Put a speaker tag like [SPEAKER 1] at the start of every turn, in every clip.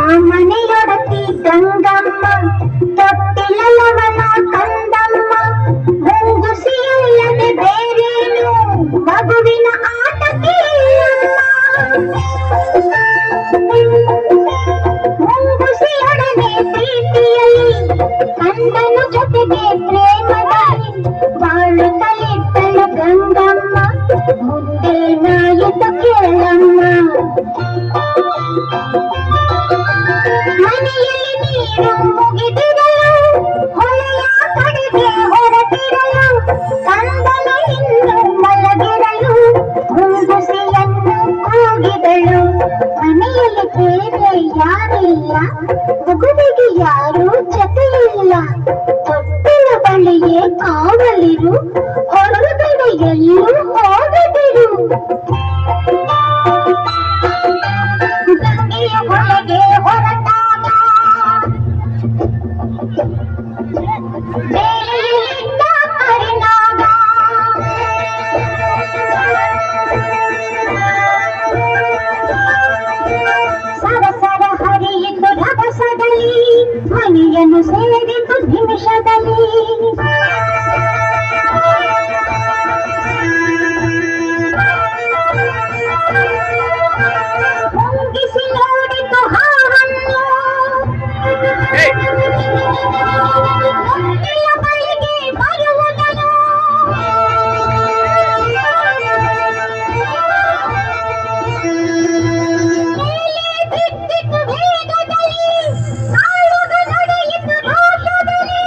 [SPEAKER 1] ಆ ಮನೆಯೊಡತಿ ಗಂಗಮ್ಮ ತೊಟ್ಟಿಲವನ ಕಂದಮ್ಮ ಮುಂಗುಸಿಯಲ್ಲದೆ ಬೇರೇನು ಮಗುವಿನ ಆಟಕ್ಕೆ ಮುಂಗುಸಿಯೊಡನೆ ಪ್ರೀತಿಯಲ್ಲಿ ಕಂದನು ಜೊತೆಗೆ ಪ್ರೇಮದಲ್ಲಿ ಬಾಳುತ್ತಲಿದ್ದಳು ಗಂಗಮ್ಮ ಮುಂದೇನಾಯಿತು ಕೇಳಮ್ಮ. ಮನೆಯಲ್ಲಿ ನೀರು ಮುಗಿದಿರಲು ಹೊಳೆಯ ಕಡೆಗೆ ಹೊರಟಿರಲು ಕಂದನು ಇನ್ನು ಮಲಗಿರಲು ಮುಂಗುಸಿಯನ್ನು ಕೂಗಿದಳು. ಮನೆಯಲ್ಲಿ ಬೇರೆ ಯಾರಿಲ್ಲ, ಮಗುವಿಗೆ ಯಾರೂ ಜೊತೆಯಿಲ್ಲ. ತೊಟ್ಟಿಲ ಬಳಿಯೇ ಕಾವಲಿರು, ಹೊರಗಡೆ ಎಲ್ಲೂ ಹೋಗದಿರು. ಗಂಗೆಯ ಒಳಗೆ ಹೊರಟಾಗ ಬೇರೆಯಿಂದ ಹರಿನಾಗ ಸರಸರ ಹರಿಯಿತು ರಭಸದಲ್ಲಿ ಮನೆಯನ್ನು ಸೇರಿತು ನಿಮಿಷದಲ್ಲಿ. ಮುಂಗಿಸಿ ನೋಡಿತು ಹಾವನ್ನು ತೊಟ್ಟಿಲ ಬಳಿಗೆ ಬರುವುದನು. ಮೇಲೆ ಬಿದ್ದಿತು ವೇಗದಲ್ಲಿ, ಆಳುಗ ನಡೆಯಿತು ರೋಷದಲ್ಲಿ.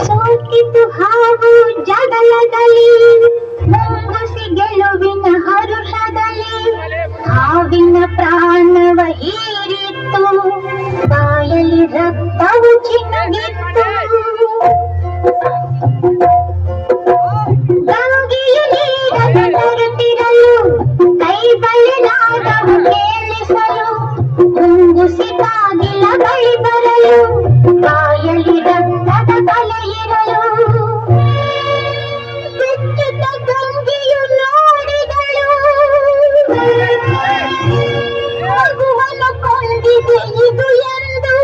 [SPEAKER 1] ಸೋತಿತು ಹಾವು ಜಗಳದಲ್ಲಿ, ಮುಂಗುಸಿ ಗೆಲುವಿನ ಹರುಷದಲ್ಲಿ. ಹಾವಿನ ಪ್ರಾಣವ ಹೀರಿತ್ತು, ಬಾಯಲ್ಲಿ ರಕ್ತವು ಚಿನ್ನಗಿತ್ತು. ಗಂಗೆಯು ನೀರನ್ನು ತರುತ್ತಿರಲು ಕೈ ಬಳೆದಾದವು ಕೇಳಿಸಲು. ಮುಂಗುಸಿ ಬಾಗಿಲ ಬಳಿ ಬರಲು ಬಾಯಲ್ಲಿ ರಕ್ತದ ಕಲೆ ಇರಲು. ಬೆಚ್ಚುತ್ತ ಗಂಗೆಯು ನೋಡಿದಳು, ಮಗುವನ್ನು ಕೊಂದಿದೆ ಇದು ಎಂದು.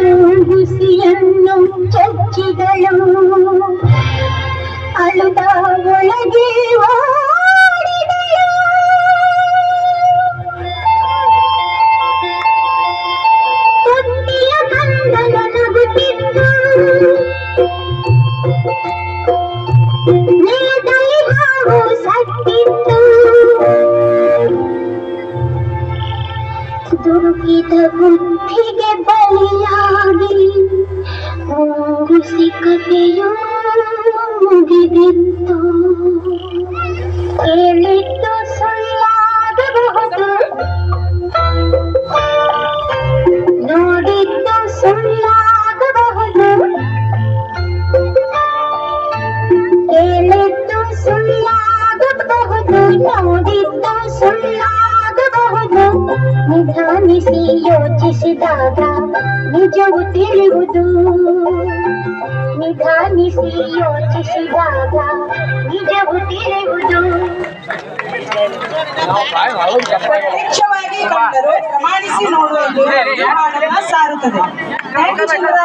[SPEAKER 1] ಮುಂಗುಸಿಯನ್ನು ಚಚ್ಚಿದಳು, ಅಳುದ ಒಳಗೆ ಓಡಿದಳು. ತೊಟ್ಟಿಲ ಕಂದನು ನಗುತ್ತಿದ್ದು, ನೆಲದಲ್ಲಿ ಹಾವು ಸತ್ತಿತ್ತು. ದುಡುಕಿದ ಬುದ್ಧಿಗೆ ಬಲಿಯಾಗಿ ಮುಂಗುಸಿ ಕಥೆಯು ಮುಗಿದಿತ್ತು. ಕೇಳಿದ್ದು ಸುಳ್ಳಾಗಬಹುದು, ನೋಡಿದ್ದು ಸುಳ್ಳಾಗಬಹುದು. ಕೇಳಿದ್ದು ಸುಳ್ಳಾಗಬಹುದು, ನೋಡಿದ್ದು ಸುಳ್ಳಾಗಬಹುದು. ನಿಧಾನಿಸಿ ಯೋಚಿಸಿದಾಗ ನಿಜವು ತಿಳಿಯುವುದು. ನಿಧಾನಿಸಿ ಯೋಚಿಸಿದಾಗ ನಿಜವು ತಿಳಿಯುವುದು.
[SPEAKER 2] ಪ್ರತ್ಯಕ್ಷವಾಗಿ ಕಂಡರೂ ಪ್ರಮಾಣಿಸಿ ನೋಡುವ ಪ್ರಮಾಣವನ್ನು ಸಾರುತ್ತದೆ. Thank you Chandra.